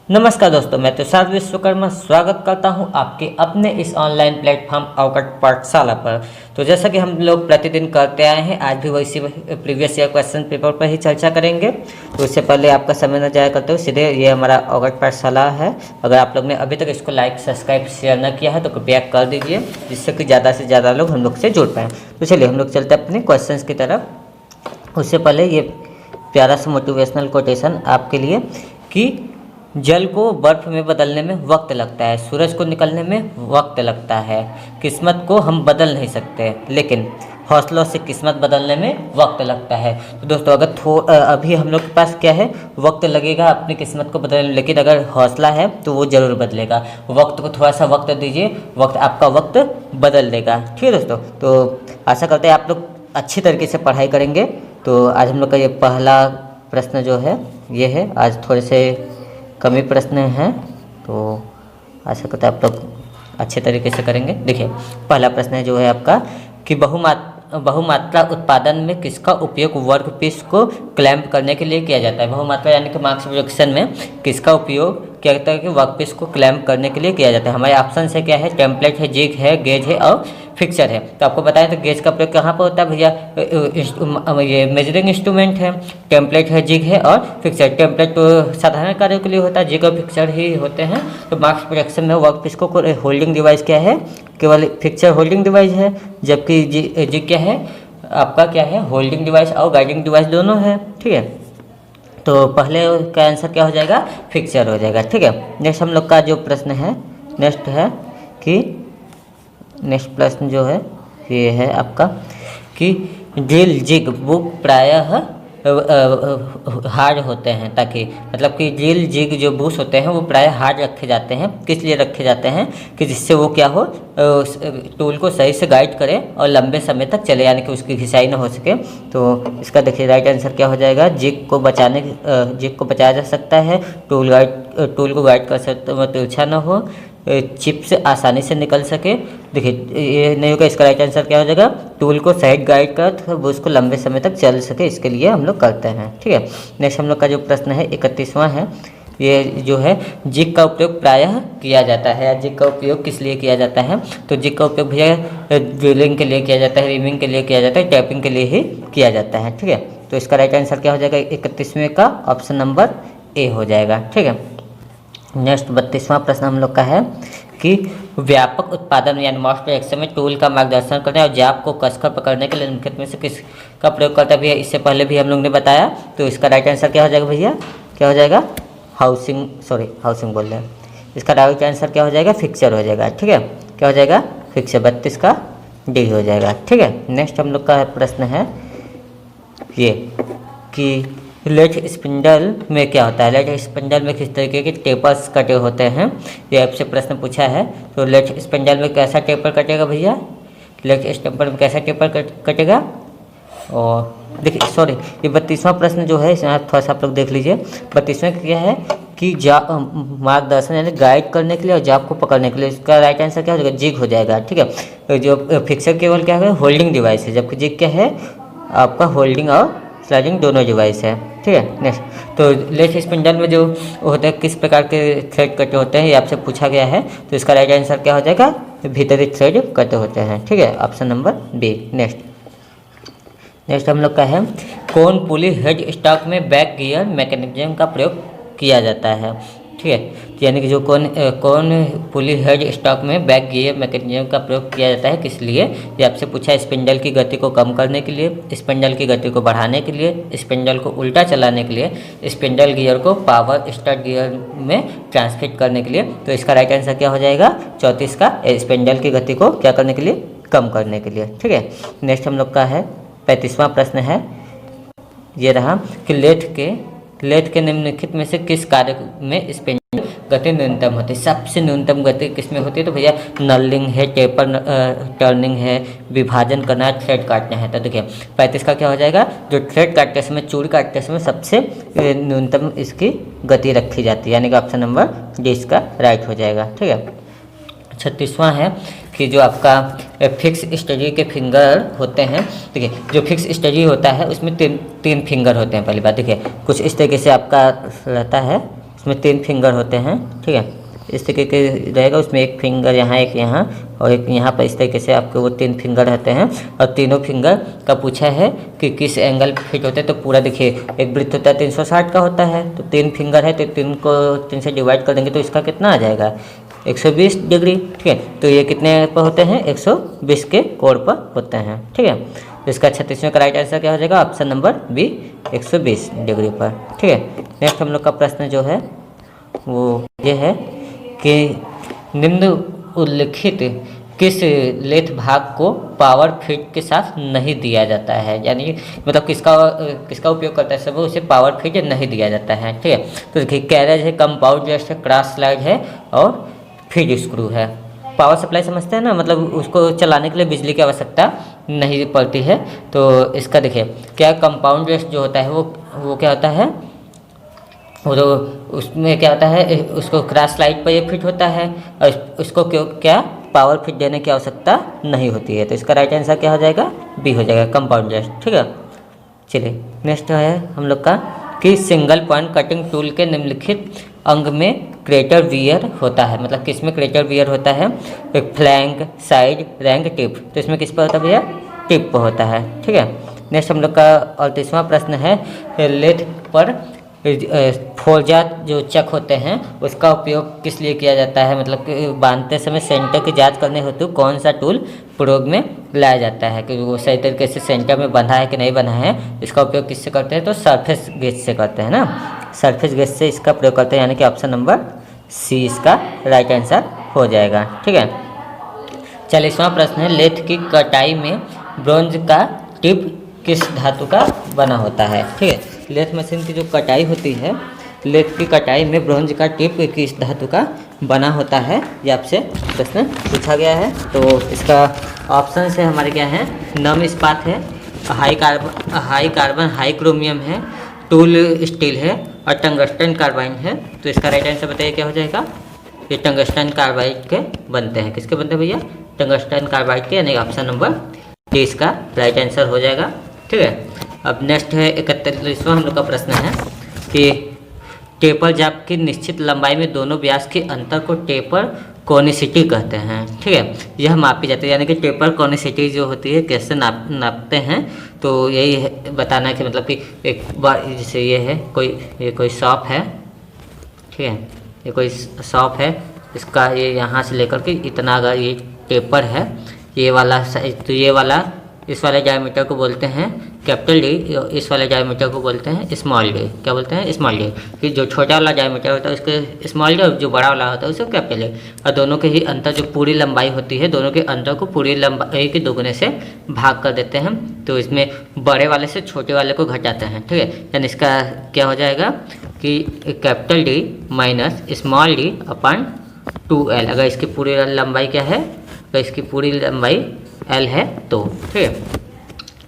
नमस्कार दोस्तों, मैं तुषार विश्वकर्मा स्वागत करता हूं आपके अपने इस ऑनलाइन प्लेटफॉर्म अवगत पाठशाला पर। तो जैसा कि हम लोग प्रतिदिन करते आए हैं, आज भी वैसे प्रीवियस ईयर क्वेश्चन पेपर पर ही चर्चा करेंगे। तो उससे पहले आपका समय न जाया करते हुए सीधे ये हमारा अवगत पाठशाला है। अगर आप लोग ने अभी तक इसको लाइक, सब्सक्राइब, शेयर न किया है तो कृपया कर दीजिए, जिससे कि ज़्यादा से ज़्यादा लोग हम लोग से जुड़ पाएँ। तो चलिए हम लोग चलते हैं अपने क्वेश्चन की तरफ। उससे पहले ये प्यारा सा मोटिवेशनल कोटेशन आपके लिए कि जल को बर्फ में बदलने में वक्त लगता है, सूरज को निकलने में वक्त लगता है, किस्मत को हम बदल नहीं सकते, लेकिन हौसलों से किस्मत बदलने में वक्त लगता है। तो दोस्तों, अगर अभी हम लोग के पास क्या है, वक्त लगेगा अपनी किस्मत को बदलने में, लेकिन अगर हौसला है तो वो ज़रूर बदलेगा। वक्त को थोड़ा सा वक्त दीजिए, वक्त आपका वक्त बदल देगा। ठीक है दोस्तों, तो आशा करते हैं आप लोग अच्छी तरीके से पढ़ाई करेंगे। तो आज हम लोग का ये पहला प्रश्न जो है ये है, आज थोड़े से कमी प्रश्न हैं, तो आशा करते हैं आप लोग अच्छे तरीके से करेंगे। देखिए, पहला प्रश्न है जो है आपका कि बहुमात्रा उत्पादन में किसका उपयोग वर्कपीस को क्लैंप करने के लिए किया जाता है। बहुमात्रा यानी कि मास प्रोडक्शन में किसका उपयोग क्या कहता है कि वर्कपीस को क्लैंप करने के लिए किया जाता है। हमारे ऑप्शन से क्या है, टेम्पलेट है, जिग है, गेज है और फिक्सर है। तो आपको बताएं तो गेज का प्रयोग कहाँ पर होता है भैया, ये मेजरिंग इंस्ट्रूमेंट है, टेम्पलेट है, जिग है और फिक्सर। टेम्पलेट तो साधारण कार्यों के लिए होता है, जिग और फिक्सर ही होते हैं। तो मास प्रोडक्शन में वर्कपीस को होल्डिंग डिवाइस क्या है, केवल फिक्सर होल्डिंग डिवाइस है, जबकि जिग क्या है आपका, क्या है, होल्डिंग डिवाइस और गाइडिंग डिवाइस दोनों है। ठीक है, तो पहले का आंसर क्या हो जाएगा, फिक्सर हो जाएगा। ठीक है, नेक्स्ट हम लोग का जो प्रश्न है, नेक्स्ट है कि नेक्स्ट प्रश्न जो है ये है आपका कि ड्रिल जिग बुक प्रायः हार्ड होते हैं, ताकि मतलब कि ड्रिल जिग जो बुश होते हैं वो प्रायः हार्ड रखे जाते हैं। किस लिए रखे जाते हैं कि जिससे वो क्या हो, टूल को सही से गाइड करे और लंबे समय तक चले, यानी कि उसकी घिसाई ना हो सके। तो इसका देखिए राइट आंसर क्या हो जाएगा, जिग को बचाया जा सकता है, टूल को गाइड कर सकते मतलब तिरछा ना हो, चिप से आसानी से निकल सके। देखिए ये नहीं होगा, इसका राइट आंसर क्या हो जाएगा, टूल को सही गाइड कर तो वो उसको लंबे समय तक चल सके, इसके लिए हम लोग करते हैं। ठीक है, नेक्स्ट हम लोग का जो प्रश्न है 31वां है, ये जो है जिग का उपयोग प्रायः किया जाता है, या जिग का उपयोग किस लिए किया जाता है। तो जिग का उपयोग भैया ड्रिलिंग के लिए किया जाता है, रिमिंग के लिए किया जाता है, टैपिंग के लिए ही किया जाता है। ठीक है, तो इसका राइट आंसर क्या हो जाएगा, 31वें का ऑप्शन नंबर ए हो जाएगा। ठीक है, नेक्स्ट 32वां प्रश्न हम लोग का है कि व्यापक उत्पादन यानी मास प्रोडक्शन में टूल का मार्गदर्शन करने और जाप को कसकर पकड़ने के लिए निम्नलिखित में से किसका प्रयोग करता है भैया। इससे पहले भी हम लोग ने बताया, तो इसका राइट आंसर क्या हो जाएगा भैया, क्या हो जाएगा, हाउसिंग बोल रहे हैं, इसका राइट आंसर क्या हो जाएगा, फिक्सर हो जाएगा। ठीक है, क्या हो जाएगा, फिक्सर, 32 का डी हो जाएगा। ठीक है, नेक्स्ट हम लोग का प्रश्न है ये कि लेट स्पिंडल में क्या होता है। लेट स्पिंडल में किस तरीके के टेपर्स कटे होते हैं, ये आपसे प्रश्न पूछा है। तो लेट स्पिंडल में कैसा टेपर कटेगा भैया, लेट स्पिंडल में कैसा टेपर कटेगा। और देखिए सॉरी, ये 32वां प्रश्न जो है इसमें थोड़ा सा आप लोग देख लीजिए। 32वें क्या है कि मार्गदर्शन यानी गाइड करने के लिए और जाप को पकड़ने के लिए, इसका राइट आंसर क्या हो जाएगा, जिग हो जाएगा। ठीक है, तो जो फिक्सर केवल क्या है, होल्डिंग डिवाइस है, जबकि जिग क्या है आपका होल्डिंग और स्लाइडिंग दोनों डिवाइस है। ठीक है, नेक्स्ट तो लेट स्पिंडल में जो होता है किस प्रकार के थ्रेड कटे होते हैं, ये आपसे पूछा गया है। तो इसका राइट आंसर क्या हो जाएगा, भीतरी थ्रेड कटे होते हैं। ठीक है, ऑप्शन नंबर बी। नेक्स्ट हम लोग का है कौन पुली हेड स्टॉक में बैक गियर मैकेनिज्म का प्रयोग किया जाता है। ठीक है, यानी कि जो कौन पुली हेड स्टॉक में बैक गियर मैकेनिज्म का प्रयोग किया जाता है, किस लिए, ये आपसे पूछा है। स्पिंडल की गति को कम करने के लिए, स्पिंडल की गति को बढ़ाने के लिए, स्पिंडल को उल्टा चलाने के लिए, स्पिंडल गियर को पावर स्टार्ट गियर में ट्रांसफिट करने के लिए। तो इसका राइट आंसर क्या हो जाएगा, 34 का, स्पिंडल की गति को क्या करने के लिए, कम करने के लिए। ठीक है, नेक्स्ट हम लोग का है 35वां प्रश्न है, ये रहा कि लेथ के निम्नलिखित में से किस कार्य में स्पिंडल गति न्यूनतम होती है। सबसे न्यूनतम गति किस में होती है, तो भैया नलिंग है, टेपर टर्निंग है, विभाजन करना है, थ्रेड काटना है। तो देखिए 35 का क्या हो जाएगा, जो थ्रेड काटते समय, चूड़ी काटते समय सबसे न्यूनतम इसकी गति रखी जाती है, यानी कि ऑप्शन नंबर डी इसका राइट हो जाएगा। ठीक है, 36वां है कि जो आपका फिक्स स्टडी के फिंगर होते हैं। देखिए जो फिक्स स्टडी होता है उसमें तीन फिंगर होते हैं। पहली बात देखिए कुछ इस तरीके से आपका रहता है उसमें 3 फिंगर होते हैं, ठीक है। इस तरीके के रहेगा, उसमें एक फिंगर यहाँ, एक यहाँ और एक यहाँ पर, इस तरीके से आपके वो 3 फिंगर रहते हैं। और तीनों फिंगर का पूछा है कि किस एंगल फिट होते हैं। तो पूरा देखिए, एक वृत्त होता है 360 का होता है, तो 3 फिंगर है तो 3 को 3 से डिवाइड कर देंगे तो इसका कितना आ जाएगा 120 डिग्री, ठीक है। तो ये कितने पर होते हैं 120 के कोण पर होते हैं, ठीक है। तो इसका 36वें का राइट आंसर क्या हो जाएगा, ऑप्शन नंबर बी 120 डिग्री पर, ठीक है। नेक्स्ट हम लोग का प्रश्न जो है वो ये है कि निम्न उल्लिखित किस लेथ भाग को पावर फिट के साथ नहीं दिया जाता है, यानी मतलब किसका उपयोग करता है सब उसे पावर फिट नहीं दिया जाता है, ठीक है। तो देखिए, कैरेज है, कंपाउंड जेस्ट है, क्रॉस स्लाइड है और फीड स्क्रू है। पावर सप्लाई समझते हैं ना, मतलब उसको चलाने के लिए बिजली की आवश्यकता नहीं पड़ती है। तो इसका देखिए, क्या कंपाउंड जेस्ट जो होता है वो क्या होता है, वो तो उसमें क्या होता है, उसको क्रॉस स्लाइड पर ये फिट होता है और उसको क्या पावर फिट देने की आवश्यकता नहीं होती है। तो इसका राइट आंसर क्या हो जाएगा, बी हो जाएगा, कंपाउंड जेस्ट, ठीक है। चलिए नेक्स्ट है हम लोग का कि सिंगल पॉइंट कटिंग टूल के निम्नलिखित अंग में क्रेटर वियर होता है, मतलब किस में क्रेटर वियर होता है, एक फ्लैंक, साइड, रैंक, टिप। तो इसमें किस पर होता है भैया, टिप पर होता है, ठीक है। नेक्स्ट हम लोग का 38वां प्रश्न है, लेथ पर फोर्जात जो चक होते हैं उसका उपयोग किस लिए किया जाता है, मतलब कि बांधते समय सेंटर की जांच करने हेतु कौन सा टूल प्रयोग में लाया जाता है, कि वो सही तरीके से सेंटर में बंधा है कि नहीं बंधा है। इसका उपयोग किससे करते हैं, तो सरफेस गेज से करते हैं ना, सरफेस गेज से इसका प्रयोग करते हैं, यानी कि ऑप्शन नंबर सी इसका राइट आंसर हो जाएगा, ठीक है। 40वां प्रश्न है, लेथ की कटाई में ब्रोंज का टिप किस धातु का बना होता है, ठीक है। लेथ मशीन की जो कटाई होती है, लेथ की कटाई में ब्रोंज का टिप किस धातु का बना होता है, ये आपसे प्रश्न पूछा गया है। तो इसका ऑप्शन से हमारे क्या है, नम इस्पात है, हाई कार्बन हाई क्रोमियम है, टूल स्टील है और टंगस्टन कार्बाइन है। तो इसका राइट आंसर बताइए क्या हो जाएगा, ये टंगस्टन कार्बाइड के बनते हैं, किसके बनते हैं भैया, टंगस्टन कार्बाइड के, यानी ऑप्शन नंबर डी इसका राइट आंसर हो जाएगा, ठीक है। अब नेक्स्ट है 41वां हम लोग का प्रश्न है कि टेपर जाप की निश्चित लंबाई में दोनों व्यास के अंतर को टेपर कॉनिसिटी कहते हैं, ठीक है। यह मापी जाती है, यानी कि टेपर कॉनिसिटी जो होती है कैसे नापते हैं, तो यही है बताना है कि मतलब कि एक बार जैसे ये कोई शॉप है, ठीक है, ये कोई शॉप है, इसका ये यहाँ से लेकर के इतना अगर ये टेपर है, ये वाला तो ये वाला इस वाले डायमीटर को बोलते हैं कैपिटल डी, इस वाले डायमीटर को बोलते हैं स्मॉल डी। क्या बोलते हैं, स्मॉल डी। कि जो छोटा वाला डायमीटर होता है उसके स्मॉल डी और जो बड़ा वाला होता है उसको कैपिटल डी। और दोनों के ही अंतर जो पूरी लंबाई होती है, दोनों के अंतर को पूरी लंबाई के दोगुने से भाग कर देते हैं। तो इसमें बड़े वाले से छोटे वाले को घटाते हैं, ठीक है। यानी इसका क्या हो जाएगा कि capital D minus small D upon 2L। अगर इसकी पूरी लंबाई क्या है, तो इसकी पूरी लंबाई L है, तो ठीक है।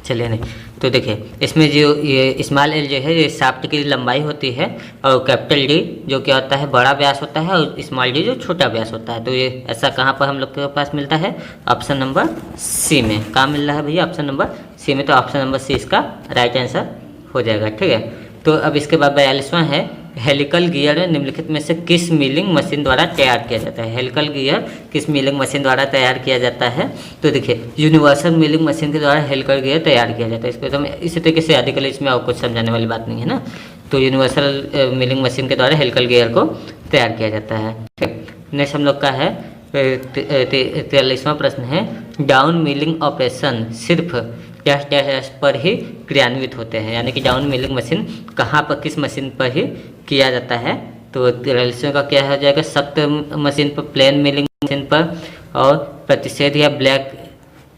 चलिए नहीं, तो देखिए इसमें जो ये स्मॉल एल जो है ये शाफ्ट की लंबाई होती है, और कैपिटल डी जो क्या होता है बड़ा व्यास होता है, और स्मॉल डी जो छोटा व्यास होता है। तो ये ऐसा कहाँ पर हम लोग के पास मिलता है, ऑप्शन नंबर सी में। कहाँ मिल रहा है भैया, ऑप्शन नंबर सी में। तो ऑप्शन नंबर सी इसका राइट आंसर हो जाएगा, ठीक है। तो अब इसके बाद 42वां है, हेलिकल गियर निम्नलिखित में से किस मिलिंग मशीन द्वारा तैयार किया जाता है। हेलिकल गियर किस मिलिंग मशीन द्वारा तैयार किया जाता है, तो देखिए यूनिवर्सल मिलिंग मशीन के द्वारा हेलिकल गियर तैयार किया जाता है। इसको तो हम इसी तरीके से याद कर, इसमें और कुछ समझाने वाली बात नहीं है ना। तो यूनिवर्सल मिलिंग मशीन के द्वारा हेलिकल गियर को तैयार किया जाता है, ठीक। नेक्स्ट हम लोग का है 43वां प्रश्न है, डाउन मिलिंग ऑपरेशन सिर्फ डैश पर ही क्रियान्वित होते हैं, यानी कि डाउन मिलिंग मशीन कहाँ पर, किस मशीन पर ही किया जाता है। तो 43वां का क्या हो जाएगा, सख्त मशीन पर, प्लेन मिलिंग मशीन पर, और प्रतिषेध या ब्लैक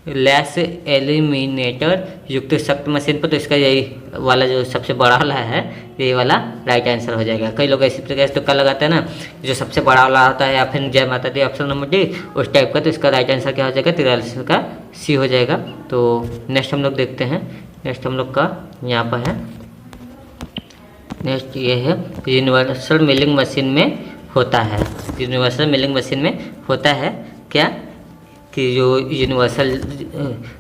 लैस एलिमिनेटर युक्त सख्त मशीन पर। तो इसका यही वाला जो सबसे बड़ा वाला है, ये वाला राइट आंसर हो जाएगा। कई लोग ऐसी प्रकार से तुक्का लगाते हैं ना, जो सबसे बड़ा वाला होता है, या फिर जय माता दी ऑप्शन नंबर डी उस टाइप का। तो इसका राइट आंसर क्या हो जाएगा, 43 का सी हो जाएगा। तो नेक्स्ट हम लोग देखते हैं, नेक्स्ट हम लोग का यहाँ पर है, नेक्स्ट ये है यूनिवर्सल मिलिंग मशीन में होता है, यूनिवर्सल मिलिंग मशीन में होता है क्या, कि जो यूनिवर्सल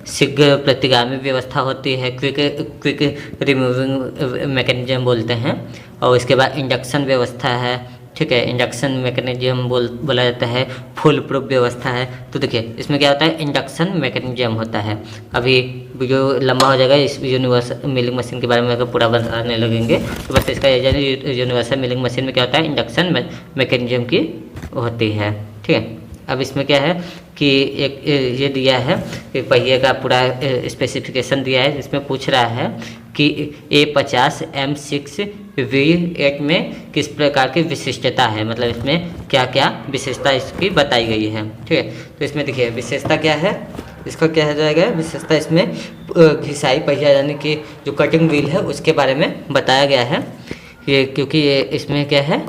शीघ्र प्रतिगामी व्यवस्था होती है, क्विक रिमूविंग मैकेनिज्म बोलते हैं। और इसके बाद इंडक्शन व्यवस्था है, ठीक है, इंडक्शन मैकेनिज्म बोला जाता है। फुल प्रूफ व्यवस्था है। तो देखिए इसमें क्या होता है, इंडक्शन मैकेनिज्म होता है। अभी वीडियो लंबा हो जाएगा, इस यूनिवर्सल मिलिंग मशीन के बारे में अगर पूरा बताने लगेंगे तो बस इसका यूनिवर्सल मिलिंग मशीन में क्या होता है, इंडक्शन मैकेनिज्म की होती है, ठीक है। अब इसमें क्या है कि एक ये दिया है कि पहिए का पूरा स्पेसिफिकेशन दिया है, जिसमें पूछ रहा है कि A50 M6V8 में किस प्रकार की विशिष्टता है, मतलब इसमें क्या क्या विशेषता इसकी बताई गई है, ठीक है। तो इसमें देखिए विशेषता क्या है, इसका क्या हो जाएगा, विशेषता इसमें घिसाई पहिया यानी कि जो कटिंग व्हील है उसके बारे में बताया गया है। ये क्योंकि ये इसमें क्या है,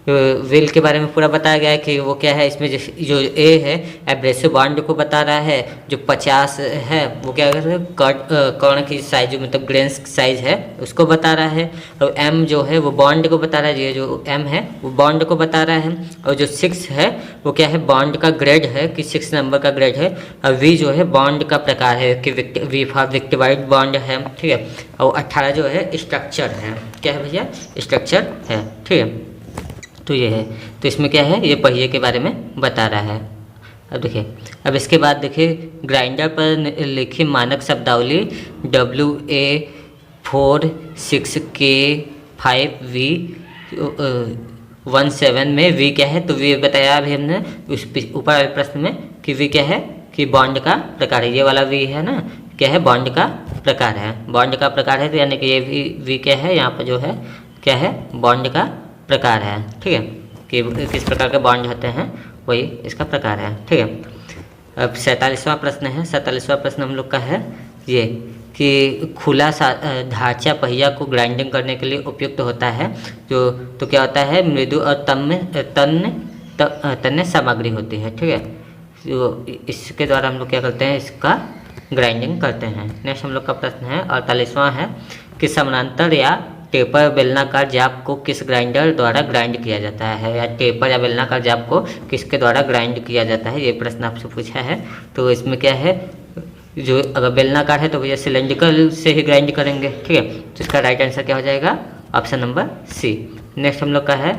व्हील के बारे में पूरा बताया गया है कि वो क्या है, इसमें जो ए है एब्रेसिव बॉन्ड को बता रहा है, जो 50 है वो क्या है कर्ण की साइज, मतलब ग्रेन्स साइज है उसको बता रहा है। और एम जो है वो बॉन्ड को बता रहा है, ये जो एम है वो बॉन्ड को बता रहा है। और जो 6 है वो क्या है, बॉन्ड का ग्रेड है कि 6 नंबर का ग्रेड है। और वी जो है बॉन्ड का प्रकार है कि वी फॉर विक्टिवाइड बॉन्ड है, ठीक है। और 18 जो है स्ट्रक्चर है, क्या है भैया, स्ट्रक्चर है, ठीक है। तो ये है, तो इसमें क्या है, ये पहिए के बारे में बता रहा है। अब देखिए, अब इसके बाद देखिए ग्राइंडर पर लिखी मानक शब्दावली WA46K5V17 में वी क्या है, तो वी बताया अभी हमने उस ऊपर वाले प्रश्न में कि वी क्या है कि बॉन्ड का प्रकार है। ये वाला वी है ना, क्या है, बॉन्ड का प्रकार है, बॉन्ड का प्रकार है। तो यानी कि ये वी क्या है, यहाँ पर जो है क्या है, बॉन्ड का प्रकार है, ठीक है, कि किस प्रकार के बॉन्ड होते हैं वही इसका प्रकार है, ठीक है। अब 47वां प्रश्न है। 47वां प्रश्न हम लोग का है ये कि खुला ढांचा पहिया को ग्राइंडिंग करने के लिए उपयुक्त होता है, जो तो क्या होता है, मृदु और तन्य सामग्री होती है, ठीक है। तो इसके द्वारा हम लोग क्या करते हैं, इसका ग्राइंडिंग करते हैं। नेक्स्ट हम लोग का प्रश्न है 48वां है कि समानांतर या टेपर बेलनाकार जाप को किस ग्राइंडर द्वारा ग्राइंड किया जाता है, या टेपर या बेलनाकार जाप को किसके द्वारा ग्राइंड किया जाता है, ये प्रश्न आपसे पूछा है। तो इसमें क्या है, जो अगर बेलनाकार है तो भैया सिलेंड्रिकल से ही ग्राइंड करेंगे, ठीक है। तो इसका राइट आंसर क्या हो जाएगा, ऑप्शन नंबर सी। नेक्स्ट हम लोग का है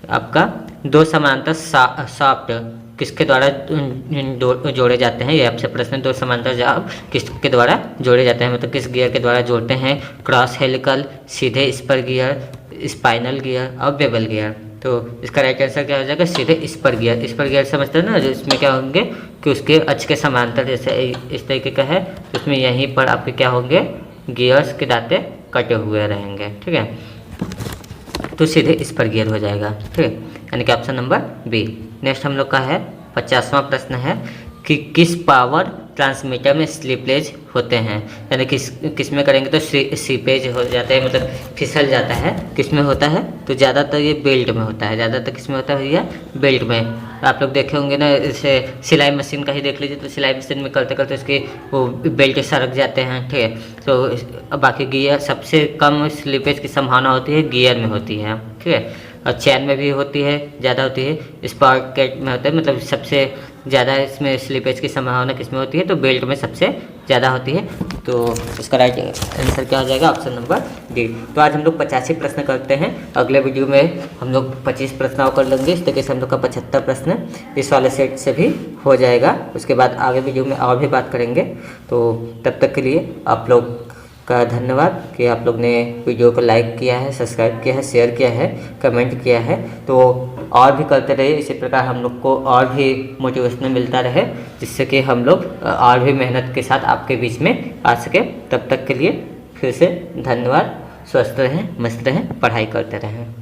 आपका दो समानांतर शाफ्ट किसके द्वारा जोड़े जाते हैं, ये आपसे प्रश्न। दो समांतर जाप किसके द्वारा जोड़े जाते हैं, मतलब किस गियर के द्वारा जोड़ते हैं, क्रॉस हेलिकल, सीधे स्पर गियर, स्पाइनल गियर और बेवल गियर। तो इसका राइट आंसर क्या हो जाएगा, सीधे स्पर गियर। स्पर गियर समझते हैं ना, जो इसमें क्या होंगे कि उसके अक्ष के समांतर जैसे इस तरीके का है, तो उसमें यहीं पर आपके क्या होंगे, गियर्स के दांते कटे हुए रहेंगे, ठीक है। तो सीधे स्पर गियर हो जाएगा, ठीक है, यानी कि ऑप्शन नंबर बी। नेक्स्ट हम लोग का है 50वां प्रश्न है कि किस पावर ट्रांसमीटर में स्लिपेज होते हैं, यानी किस में करेंगे तो सीपेज हो जाता है, मतलब फिसल जाता है। किस में होता है, तो ज़्यादातर ये बेल्ट में होता है, ज़्यादातर किस में होता है भैया, बेल्ट में। आप लोग देखे होंगे ना, जैसे सिलाई मशीन का ही देख लीजिए, तो सिलाई मशीन में करते करते उसके वो बेल्ट सरक जाते हैं, ठीक है। तो बाकी गियर सबसे कम स्लिपेज की संभावना होती है गियर में होती है, ठीक है। और चैन में भी होती है, ज़्यादा होती है। स्पॉकेट में होता है, मतलब सबसे ज़्यादा इसमें स्लिपेज की संभावना किस में होती है, तो बेल्ट में सबसे ज़्यादा होती है। तो इसका राइट आंसर क्या हो जाएगा, ऑप्शन नंबर डी। तो आज हम लोग 85 प्रश्न करते हैं, अगले वीडियो में हम लोग 25 प्रश्न और कर लेंगे। इस तरीके से हम लोग का 75 प्रश्न इस वाले सेट से भी हो जाएगा। उसके बाद आगे वीडियो में और भी बात करेंगे। तो तब तक के लिए आप लोग का धन्यवाद कि आप लोग ने वीडियो को लाइक किया है, सब्सक्राइब किया है, शेयर किया है, कमेंट किया है। तो और भी करते रहिए, इसी प्रकार हम लोग को और भी मोटिवेशन मिलता रहे, जिससे कि हम लोग और भी मेहनत के साथ आपके बीच में आ सके। तब तक के लिए फिर से धन्यवाद। स्वस्थ रहें, मस्त रहें, पढ़ाई करते रहें।